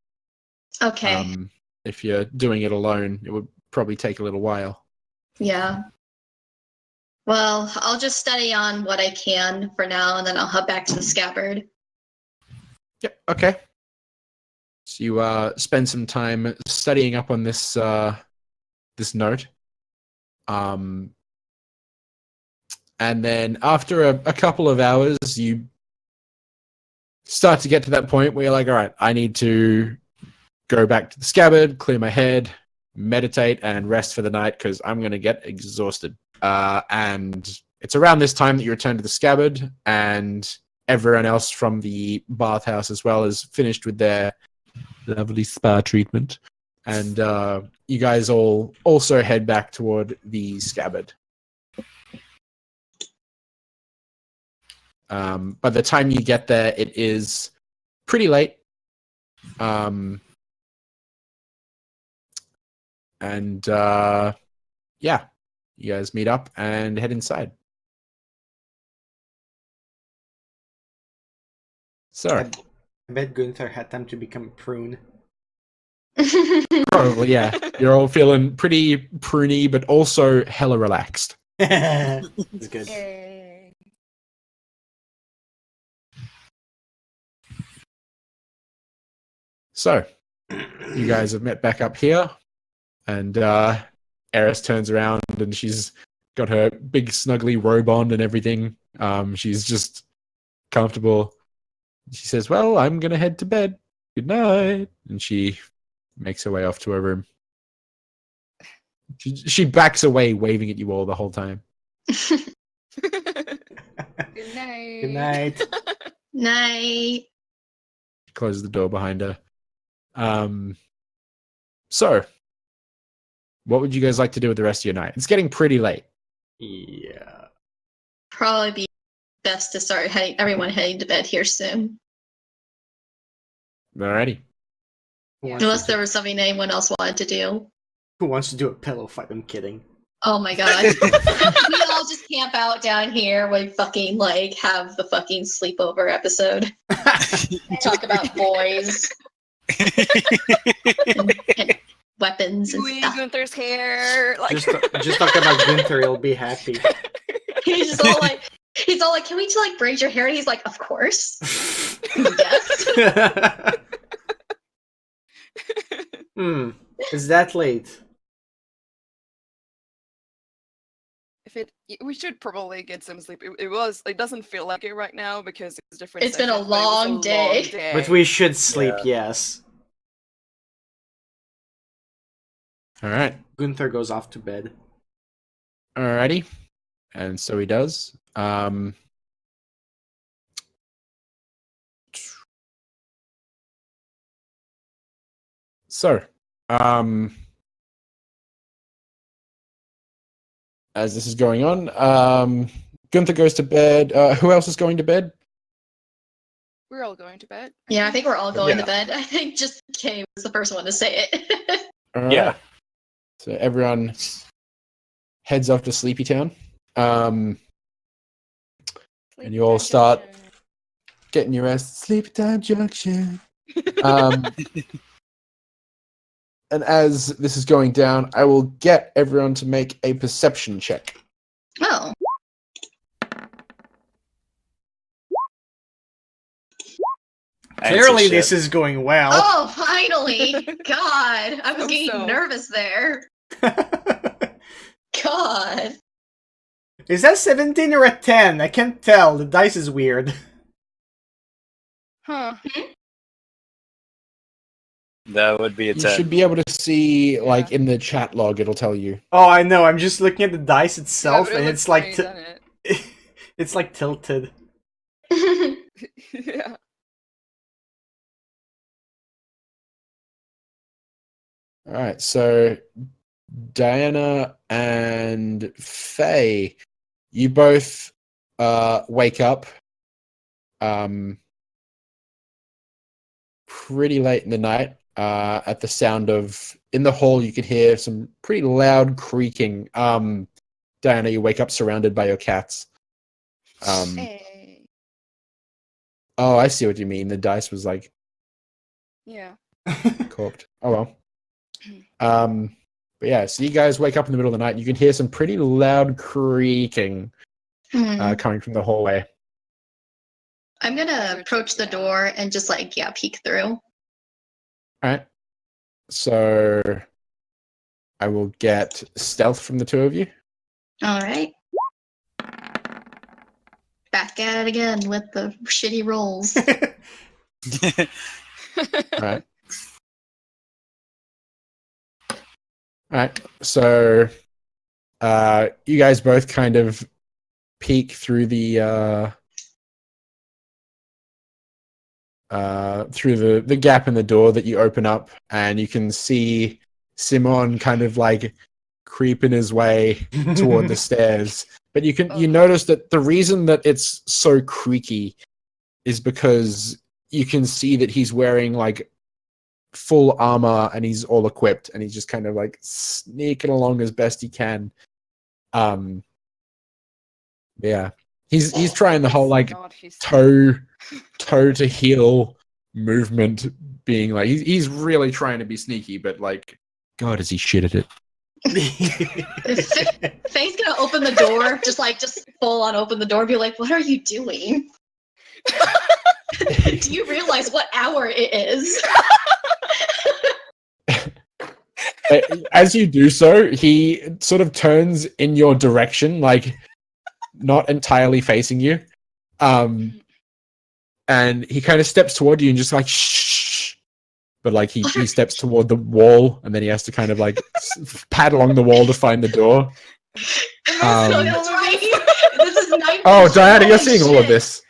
Okay. If you're doing it alone, it would probably take a little while. Yeah. Well, I'll just study on what I can for now, and then I'll head back to the scabbard. Yep. Okay. So you spend some time studying up on this this note, and then after a couple of hours, you start to get to that point where you're like, all right, I need to go back to the scabbard, clear my head, meditate, and rest for the night because I'm going to get exhausted. And it's around this time that you return to the scabbard, and everyone else from the bathhouse as well is finished with their lovely spa treatment. And you guys all also head back toward the scabbard. By the time you get there, it is pretty late. Yeah, you guys meet up and head inside. So, I bet Gunther had time to become a prune. probably, yeah. You're all feeling pretty pruny, but also hella relaxed. It's good. Yay. So, you guys have met back up here, and Eris turns around and she's got her big snuggly robe on and everything. She's just comfortable. She says, "Well, I'm gonna head to bed. Good night." And she makes her way off to her room. She backs away, waving at you all the whole time. Good night. Good night. Night. She closes the door behind her. So, what would you guys like to do with the rest of your night? It's getting pretty late. Yeah. Probably be best to start everyone heading to bed here soon. Alrighty. Who wants Unless to there do- was something anyone else wanted to do. Who wants to do a pillow fight? I'm kidding. Oh my god. We all just camp out down here. We fucking have the fucking sleepover episode. Talk about boys and weapons and Doing stuff. Gunther's hair. Like just talk about Gunther. He'll be happy. He's just all like, can we just braid your hair? And he's like, of course. Yes. It's that late. we should probably get some sleep. It doesn't feel like it right now because it's different. It's been a sessions, but it was long day. But we should sleep, Yeah. yes. Alright. Gunther goes off to bed. Alrighty. And so he does. So, as this is going on, Gunther goes to bed. Who else is going to bed? We're all going to bed. Yeah, I think we're all going Yeah. to bed. I think just Kay was the first one to say it. Alright. Yeah. So everyone heads off to Sleepy Town. And you all start getting your rest. Sleepy Time Junction. And as this is going down, I will get everyone to make a perception check. Oh. Clearly, Answer this shit. is going well. Oh, finally. God. I was Hope getting so. nervous there. God. Is that 17 or a 10? I can't tell. The dice is weird. Huh. That would be a You 10. should be able to see, Yeah. like, in the chat log, it'll tell you. Oh, I know. I'm just looking at the dice itself, Yeah, but it and looks it's like funny, doesn't it's like tilted. it? Yeah. Alright, so Diana and Faye, you both wake up pretty late in the night at the sound of, in the hall you could hear some pretty loud creaking. Diana, you wake up surrounded by your cats. Hey. Oh, I see what you mean. The dice was like Yeah. corked. Oh well. But yeah, so you guys wake up in the middle of the night and you can hear some pretty loud creaking coming from the hallway. I'm gonna approach the door and just peek through. Alright. So I will get stealth from the two of you. All right. Back at it again with the shitty rolls. Alright. Alright. So you guys both kind of peek through the through the gap in the door that you open up, and you can see Simon kind of like creeping his way toward the stairs. But you notice that the reason that it's so creaky is because you can see that he's wearing like full armor and he's all equipped, and he's just kind of like sneaking along as best he can. Yeah, he's trying the whole like toe to heel movement, being like he's really trying to be sneaky, but like, God, is he shit at it? Faye's gonna open the door, just full on open the door, and be like, "What are you doing? Do you realize what hour it is?" As you do so, he sort of turns in your direction, like not entirely facing you. And he kind of steps toward you and just like, shh. But like he steps toward the wall, and then he has to kind of like pad along the wall to find the door. This is night. Oh, Diana, you're seeing all of this.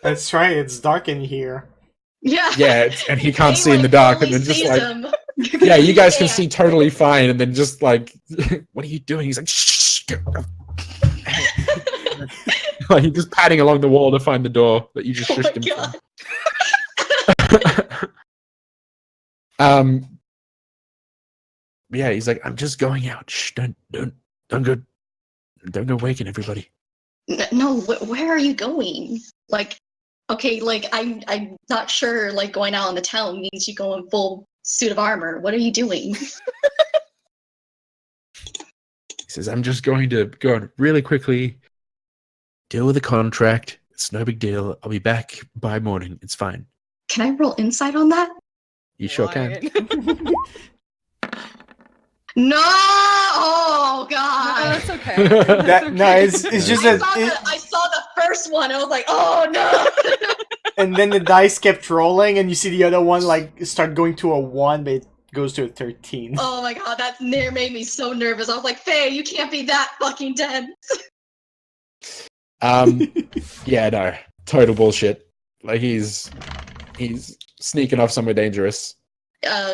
That's right, it's dark in here. Yeah, and he can't see in the dark, and then just like, yeah, you guys can see totally fine, and then just like, what are you doing? He's like, shh. Like, he's just padding along the wall to find the door that you just shushed him from. Yeah, he's like, I'm just going out. Shh, don't go waking everybody. No, where are you going? Like, okay, like I'm not sure. Like going out on the town means you go in full suit of armor. What are you doing? He says, I'm just going to go on really quickly, deal with the contract. It's no big deal. I'll be back by morning. It's fine. Can I roll insight on that? You sure can. No! Oh God! No, it's okay. No, it's just that. I saw the first one. I was like, oh no! And then the dice kept rolling, and you see the other one like start going to a 1, but it goes to a 13. Oh my God, that made me so nervous. I was like, Faye, you can't be that fucking tense. Yeah, no, total bullshit. Like he's sneaking off somewhere dangerous.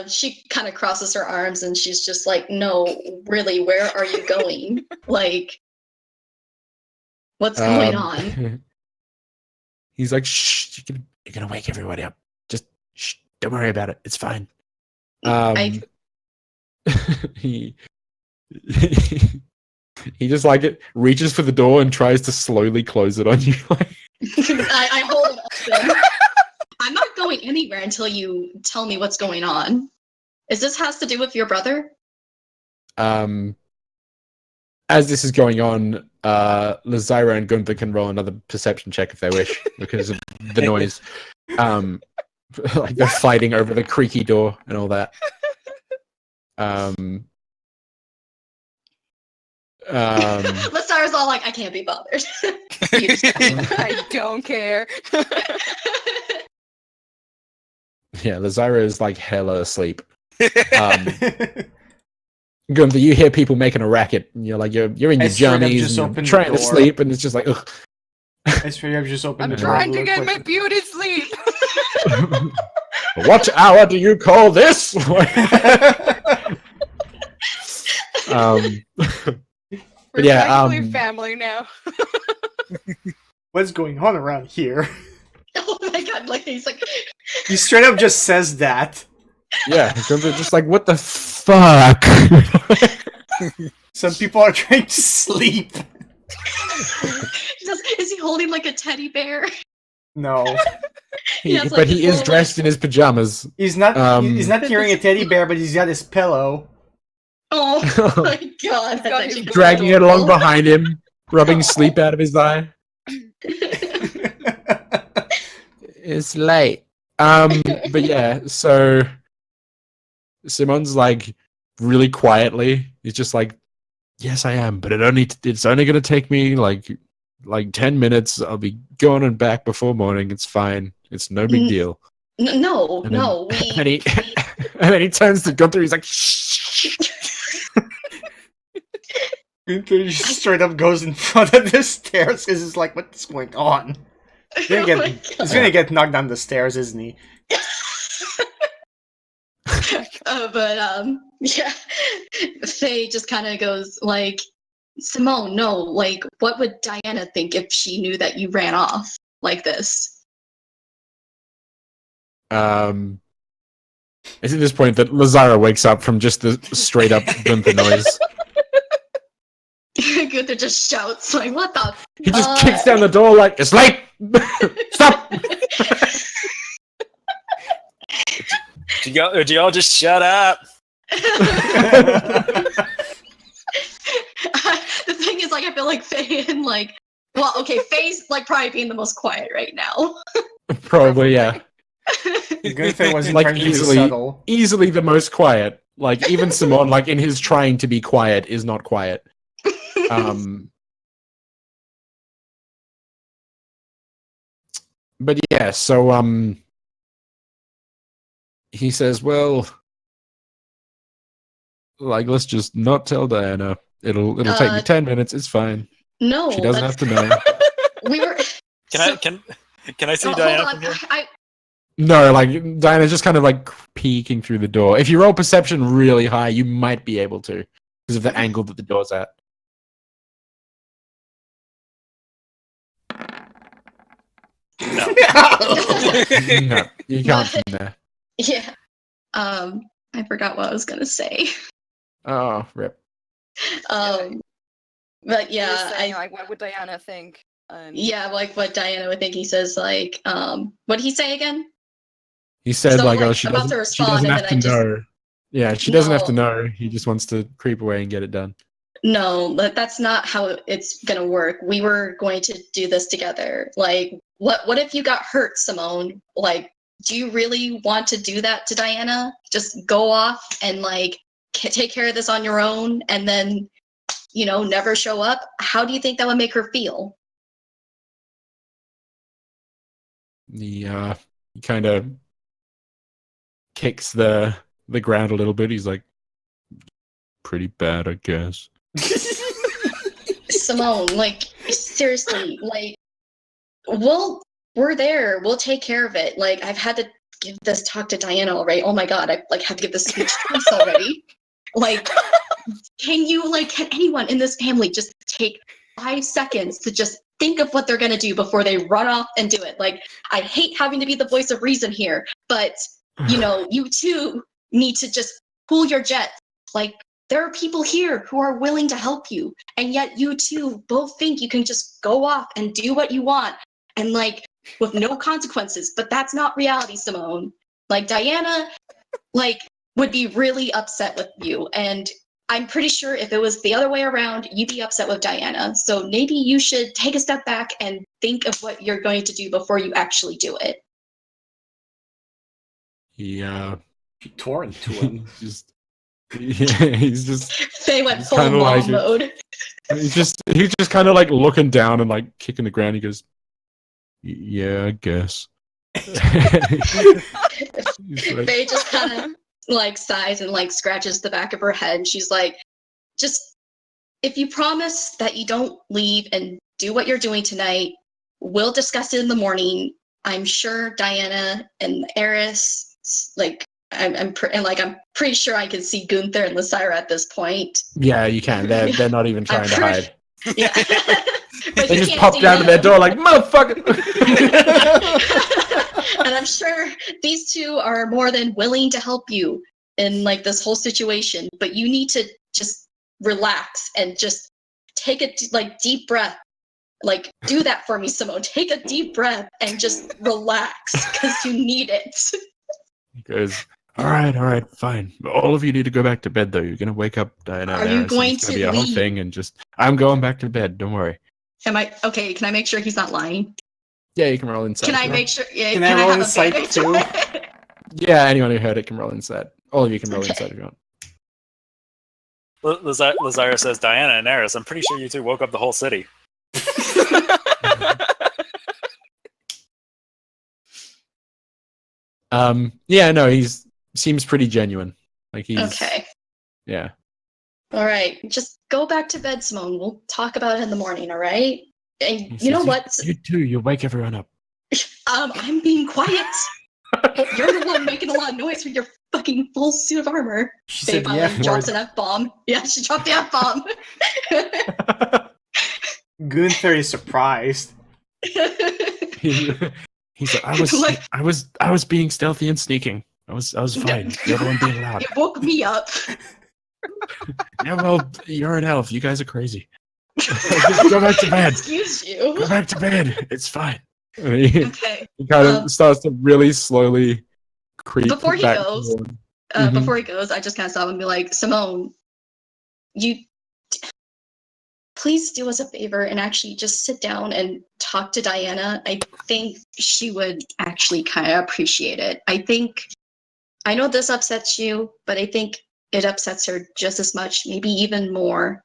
She kind of crosses her arms and she's just like, no, really, where are you going? Like, what's going on? He's like, shh, you're gonna wake everybody up. Just shh, don't worry about it. It's fine. He just like reaches for the door and tries to slowly close it on you. I hold it up then. I'm not going anywhere until you tell me what's going on. Is this has to do with your brother? As this is going on, Lazira and Gunther can roll another perception check if they wish, because of the noise. Like they're fighting over the creaky door and all that. Lazira's all like, I can't be bothered. I don't care. Yeah, Lazira is like hella asleep. Gunther, you hear people making a racket, and you're like, you're in your jammies, and you're trying to sleep, and it's just like, ugh. I swear I've just opened I'm the door. trying to get my beauty sleep. What hour do you call this? We're technically family now. What's going on around here? Oh my God, like he's like, He straight up just says that. Yeah, Gunther's just like, what the fuck? Some people are trying to sleep. is he holding like a teddy bear? No. But he is dressed in his pajamas. He's not he's not carrying a teddy bear, but he's got his pillow. Oh my God. That's actually Dragging it along behind him, rubbing sleep out of his eye. It's late. But yeah, so Simon's like really quietly, he's just like, yes, I am, but it's only going to take me like 10 minutes. I'll be going and back before morning. It's fine. It's no big deal. No. And then he turns to Gunther. He's like, shh. Gunther just straight up goes in front of the stairs because it's like, what's going on? He's gonna get knocked down the stairs, isn't he? Yeah, Faye just kind of goes like, Simone, no, like, what would Diana think if she knew that you ran off like this? It's at this point that Lazara wakes up from just the straight up Gunther noise. Gunther just shouts like, "What the?" He just kicks down the door like, "It's late! Stop!" Do y'all just shut up? The thing is, like, I feel like Faye and like, well, okay, Faye's like probably being the most quiet right now. Probably, yeah. Gunther wasn't Like trying to be subtle. easily the most quiet. Like even Simone, like in his trying to be quiet, is not quiet. But yeah, so he says, well, like, let's just not tell Diana. It'll take me 10 minutes. It's fine. No, She doesn't have to know. We were. Can I see Diana hold from here? on. No, like Diana's just kind of like peeking through the door. If you roll perception really high, you might be able to because of the angle that the door's at. No. No, you can't from there. Yeah. I forgot what I was gonna say. Oh, rip. But He was yeah, saying, like, what would Diana think? yeah, like what Diana would think. He says like, what did he say again? He said So, like, like, oh, she about to doesn't, she respond, doesn't and have then to I just- know. Yeah, she doesn't have to No. know. He just wants to creep away and get it done. No, that's not how it's gonna work. We were going to do this together. Like, what if you got hurt, Simone? Like, do you really want to do that to Diana? Just go off and like take care of this on your own, and then, you know, never show up? How do you think that would make her feel? He kind of kicks the ground a little bit. He's like, pretty bad, I guess. Simone, like, seriously, like, we're there. We'll take care of it. Like, I've had to give this talk to Diana already. Oh my god, I like have to give this speech twice already. Like, can anyone in this family just take 5 seconds to just think of what they're gonna do before they run off and do it? Like, I hate having to be the voice of reason here, but you know, you too need to just cool your jets. Like, there are people here who are willing to help you, and yet you two both think you can just go off and do what you want, and like, with no consequences. But that's not reality, Simone. Like, Diana, like, would be really upset with you, and I'm pretty sure if it was the other way around, you'd be upset with Diana. So maybe you should take a step back and think of what you're going to do before you actually do it. He He tore into him. he's just They went It's full kinda mom like it. mode. he's just kind of like looking down and like kicking the ground. He goes, yeah, I guess. He's like, Faye just kind of like sighs and like scratches the back of her head, and she's like, just, if you promise that you don't leave and do what you're doing tonight, we'll discuss it in the morning. I'm sure Diana and Eris, like, I'm pretty sure I can see Gunther and Lysira at this point. yeah, you can. They're not even trying to pretty- hide. Yeah. But They you just can't pop see down to their them. door like, motherfucker. And I'm sure these two are more than willing to help you in like this whole situation, but you need to just relax and just take a deep breath. Like, do that for me, Simone. Take a deep breath and just relax, because you need it. He goes, all right, fine. All of you need to go back to bed, though. You're gonna wake up Diana. Are and you Eris, and going it's gonna to be a whole leave? thing, and just I'm going back to bed. Don't worry. Am I okay? Can I make sure he's not lying? Yeah, you can roll inside. Can I if you make want. sure? Yeah, Can I roll have a insight bandage too? on it? Yeah, anyone who heard it can roll inside. All of you can roll Okay. inside if you want. Lazara says, Diana and Eris, I'm pretty sure you two woke up the whole city. Yeah, no, seems pretty genuine. Like he's Okay. yeah. All right, just go back to bed, Simone. We'll talk about it in the morning, all right? And you know what? You too. You wake everyone up. I'm being quiet. You're the one making a lot of noise with your fucking full suit of armor. She Faye said the finally F drops word. an F-bomb. Yeah, she dropped the F-bomb. Gunther is surprised. He's like, Like- I was being stealthy and sneaking. I was fine. You're the one being loud. You woke me up. Yeah, well, you're an elf. You guys are crazy. Go back to bed. Excuse you. Go back to bed. It's fine. He Okay. kind of starts to really slowly creep Before he back goes, toward- Mhm. Before he goes, I just kind of stop and be like, Simone, you please do us a favor and actually just sit down and talk to Diana. I think she would actually kind of appreciate it. I know this upsets you, but I think it upsets her just as much, maybe even more.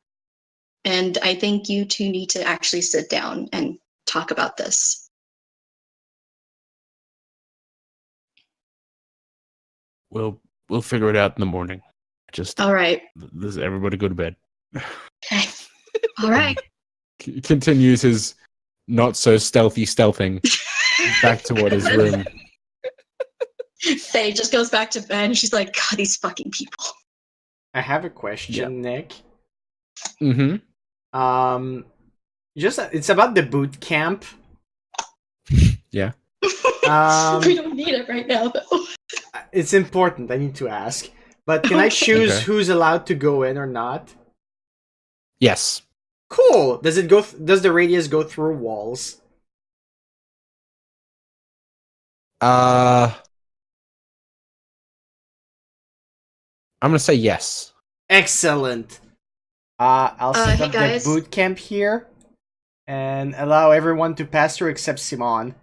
And I think you two need to actually sit down and talk about this. We'll figure it out in the morning. Just All right. everybody go to bed. Okay. All right. Continues his not so stealthy stealthing back toward his room. Faye just goes back to bed and she's like, God, these fucking people. I have a question, Nick. Mm-hmm. It's about the boot camp. Yeah. We don't need it right now, though. It's important. I need to ask. But can I choose Okay. who's allowed to go in or not? Yes. Cool. Does it go? Does the radius go through walls? I'm gonna say yes. Excellent. I'll set Hey, up the guys. boot camp here and allow everyone to pass through except Simon.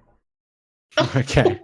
Okay.